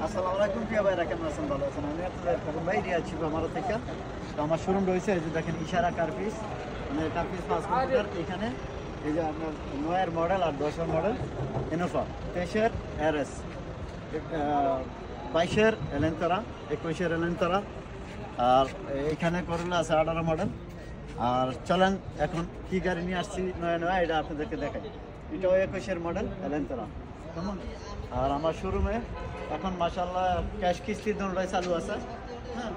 আসসালামু আলাইকুম প্রিয় ভাইরা, কেমন আছেন? ভালো আছেন? আমি আপনাদের প্রথম ভাই রিয়া ছিল আমার থেকে। তো আমার শোরুম রয়েছে, এই যে দেখেন ইশারা কার্পিস, মানে কার্পিস পাঁচ কম্পিউটার। এখানে এই যে আপনার 9-এর মডেল আর 10-এর মডেল ইনোভা, 23-এর RS, 22-এর এলেন্তারা, 21-এর এলেন্তারা, আর এখানে করলা আছে 18 মডেল। আর চলেন এখন কি গাড়ি নিয়ে আসছি নয়া নয়া, এটা আপনাদেরকে দেখাই। এটাও 21-এর মডেল এলেন্তারা, কেমন? আর আমার শোরুমে এখন মাশাআল্লাহ ক্যাশ কিস্তি দুটোটাই চালু আছে। হ্যাঁ,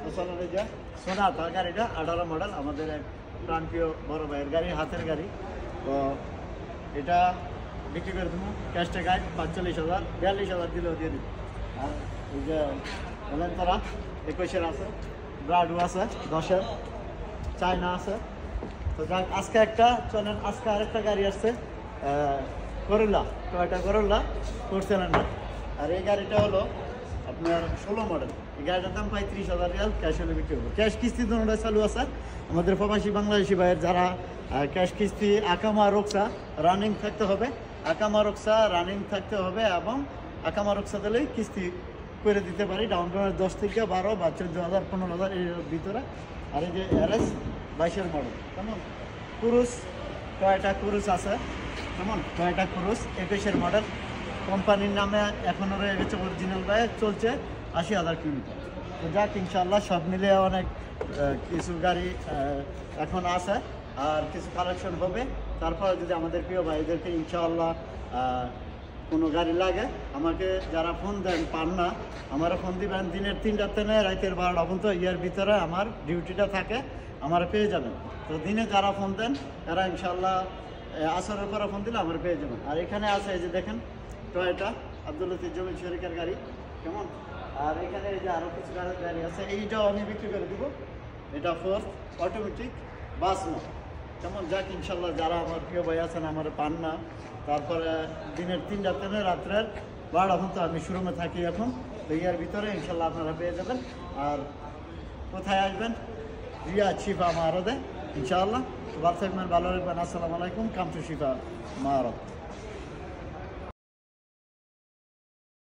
তো চলেন এই যে সোনাটা গাড়িটা 18 মডেল, আমাদের এক প্রাণপ্রিয় বড় ভাইয়ের গাড়ি, হাতের গাড়ি। তো এটা বিক্রি করে দেবো ক্যাশ টাকায় 45,000, 42,000 দিলেও দিয়ে দিব। আর এই যে এলেন্তারা 21-এর আছে, ব্রাডু আছে 10-এর, চায়না আছে। তো যাক, আজকে একটা চলেন, আজকে আরেকটা গাড়ি আসছে করলা, টয়োটা করলা করছিলেন না। আর এই গাড়িটা হলো আপনার 16 মডেল। এই গাড়িটার দাম 35,000 রিয়াল, ক্যাশ হলে বিক্রি করবো। ক্যাশ কিস্তি দুটোটাই চালু আছে। আমাদের প্রবাসী বাংলাদেশি ভাইয়ের যারা ক্যাশ কিস্তি আকামা রোকসা রানিং থাকতে হবে, আকামা রোকসা রানিং থাকতে হবে, এবং আকামা রোকসা দিলেই কিস্তি করে দিতে পারি। ডাউন পেমেন্ট 10 থেকে 12 বা 14,000 15,000 এর ভিতরে। আর এই যে RS 22-এর মডেল, কেমন? ক্রুজ, টয়োটা ক্রুজ আছে, কেমন? টয়োটা ক্রুজ 21-এর মডেল, কোম্পানির নামে এখনও রয়ে গেছে অরিজিনাল ভাই, চলছে 80,000 কিলোমিটার। তো যাক, ইনশাল্লাহ সব মিলে অনেক কিছু গাড়ি এখন আছে, আর কিছু কালেকশন হবে। তারপরে যদি আমাদের প্রিয় ভাইদেরকে ইনশাআল্লাহ কোনো গাড়ি লাগে, আমাকে যারা ফোন দেন পান না, আমারও ফোন দিবেন। দিনের 3টা থেকে রাতের 12টা পর্যন্ত ইয়ার ভিতরে আমার ডিউটিটা থাকে, আমার পেয়ে যাবেন। তো দিনে যারা ফোন দেন তারা ইনশাআল্লাহ আসরের পরে ফোন দিলে আমার পেয়ে যাবেন। আর এখানে আছে এই যে দেখেন টয়োটা আব্দুল লতিফ জমিল শরিকের গাড়ি, কেমন? আর এখানে এই যে আরও কিছু গাড়ি আছে, এইটাও আমি বিক্রি করে দিব। এটা 4 অটোমেটিক বাস না, কেমন? যাক, ইনশাল্লাহ যারা আমার প্রিয় ভাই আছেন আমার পান না, তারপরে দিনের 3টা থেকে রাত্রের 12টা পর্যন্ত আমি শোরুমে থাকি এখন। তো ইয়ার ভিতরে ইনশাল্লাহ আপনারা পেয়ে যাবেন। আর কোথায় আসবেন? রিয়া শিফা মারদে ইনশাআল্লাহ। ভালো থাকবেন, ভালো রাখবেন। আসসালামু আলাইকুম, কাম টু শিফা মারদ।